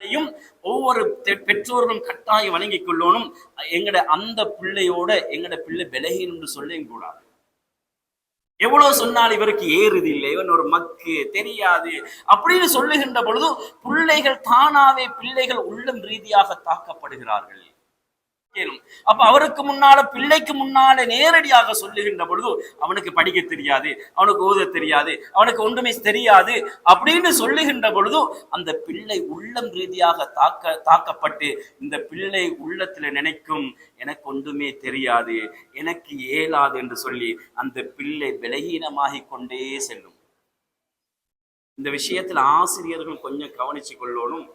விஷயத்தையும் ஒவ்வொரு பெற்றோர்களும் கட்டாயம் வழங்கிக் கொள்ளணும். எங்கட அந்த பிள்ளையோட எங்கட பிள்ளை பலகீனம் என்று சொல்ல கூடாது. எவ்வளவு சொன்னால் இவருக்கு ஏறுது இல்லை, இவன் ஒரு மக்கு தெரியாது அப்படின்னு சொல்லுகின்ற பொழுது பிள்ளைகள் தானாவே பிள்ளைகள் உள்ளம் ரீதியாக தாக்கப்படுகிறார்கள். அப்ப அவருக்கு முன்னால பிள்ளைக்கு முன்னால நேரடியாக சொல்லுகின்ற பொழுது அவனுக்கு படிக்க தெரியாது, அவனுக்கு ஓத தெரியாது, அவனுக்கு ஒன்றுமே தெரியாது அப்படின்னு சொல்லுகின்ற பொழுது அந்த பிள்ளை உள்ளம் ரீதியாக தாக்கப்பட்டு இந்த பிள்ளை உள்ளத்துல நினைக்கும் எனக்கு ஒன்றுமே தெரியாது, எனக்கு இயலாது என்று சொல்லி அந்த பிள்ளை பலகீனமாகி கொண்டே செல்லும். இந்த விஷயத்தில் ஆசிரியர்கள் கொஞ்சம் கவனிச்சு கொள்ளணும்.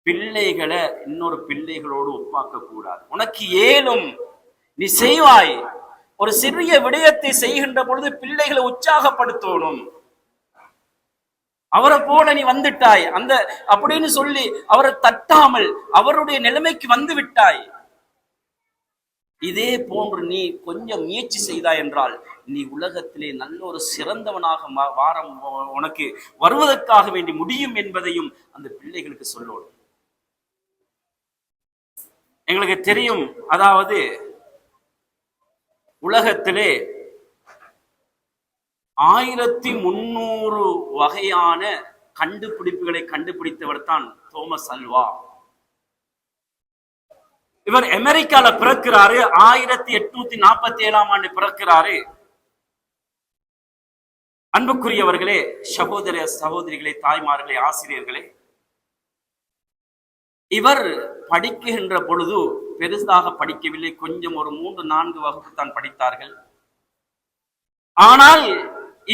பிள்ளைகளை இன்னொரு பிள்ளைகளோடு ஒப்பாக்க கூடாது. உனக்கு ஏலும், நீ செய்வாய். ஒரு சிறிய விடயத்தை செய்கின்ற பொழுது பிள்ளைகளை உற்சாகப்படுத்தணும். அவரை போல நீ வந்துட்டாய் அந்த அப்படின்னு சொல்லி அவரை தட்டாமல் அவருடைய நிலைமைக்கு வந்து விட்டாய். இதே போன்று நீ கொஞ்சம் முயற்சி செய்தாய் என்றால் நீ உலகத்திலே நல்ல ஒரு சிறந்தவனாக வாரம் உனக்கு வருவதற்காக வேண்டி முடியும் என்பதையும் அந்த பிள்ளைகளுக்கு சொல்லணும். எங்களுக்கு தெரியும், அதாவது உலகத்திலே 1300 வகையான கண்டுபிடிப்புகளை கண்டுபிடித்தவர் தான் தோமஸ் அல்வா. இவர் அமெரிக்கால பிறக்கிறாரு. 1847ஆம் ஆண்டு பிறக்கிறாரு. அன்புக்குரியவர்களே, சகோதர சகோதரிகளே, தாய்மார்களே, ஆசிரியர்களே, இவர் படிக்கின்ற பொழுது பெருசாக படிக்கவில்லை. கொஞ்சம் ஒரு 3-4 வகுப்பு தான் படித்தார்கள். ஆனால்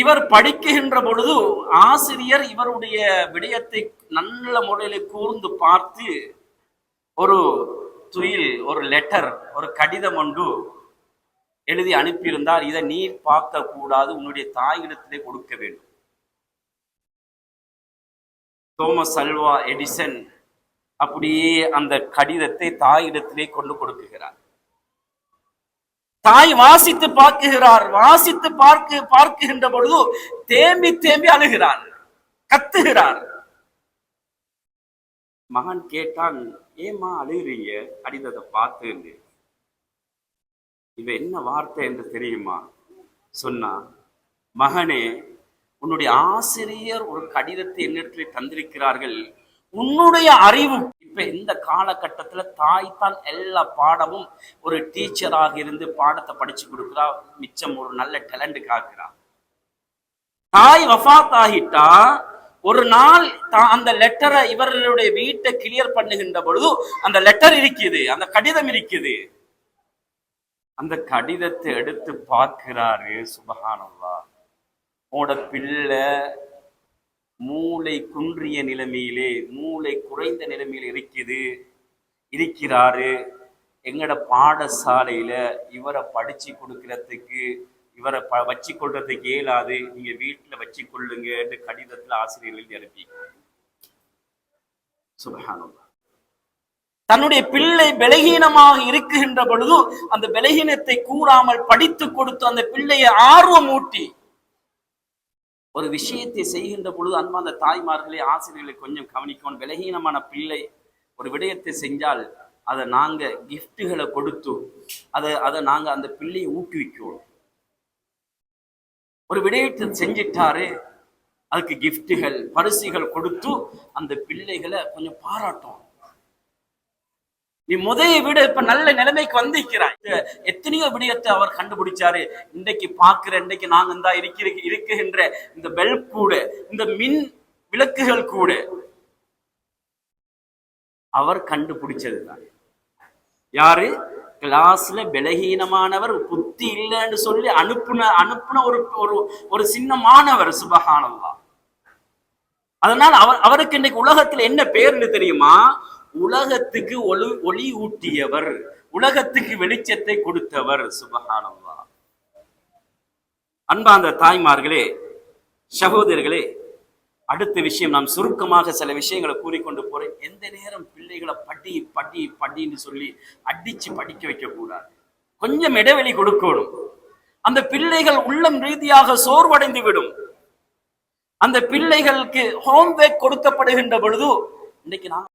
இவர் படிக்கின்ற பொழுது ஆசிரியர் இவருடைய விடயத்தை நல்ல முறையில் கூர்ந்து பார்த்து ஒரு துயில், ஒரு லெட்டர், ஒரு கடிதம் ஒன்று எழுதி அனுப்பியிருந்தார். இதை நீ பார்க்க கூடாது, உன்னுடைய தாயிடத்திலே கொடுக்க வேண்டும். தோமஸ் அல்வா எடிசன் அப்படியே அந்த கடிதத்தை தாயிடத்திலே கொண்டு கொடுக்குகிறார். தாய் வாசித்து பார்க்குகிறார். வாசித்து பார்க்கின்ற பொழுது தேம்பி தேம்பி அழுகிறார், கத்துகிறார். மகன் கேட்டான், ஏமா அழுகிறீங்க கடிதத்தை பார்த்து? இவ என்ன வார்த்தை என்று தெரியுமா? சொன்னா, மகனே, உன்னுடைய ஆசிரியர் ஒரு கடிதத்தை என்னிடத்திலே தந்திருக்கிறார்கள். உன்னுடைய அறிவு இப்ப இந்த காலகட்டத்துல தாய் தான் எல்லா பாடமும் ஒரு டீச்சராக இருந்து பாடத்தை படிச்சு கொடுக்கிறா, மிச்சம் ஒரு நல்ல டேலண்ட் காக்குறா. தாய் வஃபாத் ஆகிட்டா ஒரு நாள் அந்த லெட்டரை இவர்களுடைய வீட்டை கிளியர் பண்ணுகின்ற பொழுது அந்த லெட்டர் இருக்குது, அந்த கடிதம் இருக்குது. அந்த கடிதத்தை எடுத்து பார்க்கிறாரு. சுபஹானல்லாஹ், உன்னோட பிள்ளை மூளை குன்றிய நிலைமையிலே, மூளை குறைந்த நிலைமையில் இருக்கிறாரு. எங்கட பாடசாலையில இவரை படிச்சு கொடுக்கறதுக்கு, இவரை வச்சு கொள்றதுக்கு இயலாது, நீங்க வீட்டுல வச்சு கொள்ளுங்க என்று கடிதத்துல ஆசிரியர்கள் அனுப்பி. சுப்ஹானல்லாஹ், தன்னுடைய பிள்ளை பலகீனமாக இருக்குகின்ற பொழுது அந்த பலகீனத்தை கூறாமல் படித்து கொடுத்து அந்த பிள்ளையை ஆர்வம் ஊட்டி ஒரு விஷயத்தை செய்கின்ற பொழுது அன்பார்ந்த தாய்மார்களே, ஆசிரியர்களை கொஞ்சம் கவனிக்கணும். பலகீனமான பிள்ளை ஒரு விடயத்தை செஞ்சால் அதை நாங்க கிஃப்ட்டுகளை கொடுத்து அதை நாங்க அந்த பிள்ளையை ஊக்குவிக்கணும். ஒரு விடயத்தை செஞ்சிட்டாரு, அதுக்கு கிஃப்ட்டுகள் பரிசுகள் கொடுத்து அந்த பிள்ளைகளை கொஞ்சம் பாராட்டும். நீ முதையை விட இப்ப நல்ல நிலைமைக்கு வந்திருக்கிறாய். எத்தனையோ விடயத்தை அவர் கண்டுபிடிச்சாரு. இன்றைக்கு பார்க்கிற, இன்றைக்கு நாங்க இந்த இருக்குகின்ற இந்த பெல்ப் கூட, இந்த மின் விளக்குகள் கூட அவர் கண்டுபிடிச்சதுதான். யாரு? கிளாஸ்ல பலகீனமானவர், புத்தி இல்லைன்னு சொல்லி அனுப்புன ஒரு சின்ன மாணவர். சுபஹானல்லாஹ். அதனால அவருக்கு இன்னைக்கு உலகத்துல என்ன பேர்னு தெரியுமா? உலகத்துக்கு ஒளி ஊட்டியவர், உலகத்துக்கு வெளிச்சத்தை கொடுத்தவர். சுபஹானல்லாஹ். அன்பார்ந்த தாய்மார்களே, சகோதரர்களே, அடுத்த விஷயம் நான் சுருக்கமாக சில விஷயங்களை கூறிக்கொண்டு போறேன். எந்த நேரம் பிள்ளைகளை படின்னு சொல்லி அடிச்சு படிக்க வைக்க கூடாது. கொஞ்சம் இடைவெளி கொடுக்கணும். அந்த பிள்ளைகள் உள்ளம் ரீதியாக சோர்வடைந்து விடும். அந்த பிள்ளைகளுக்கு ஹோம்ஒர்க் கொடுக்கப்படுகின்ற பொழுது இன்னைக்கு நான்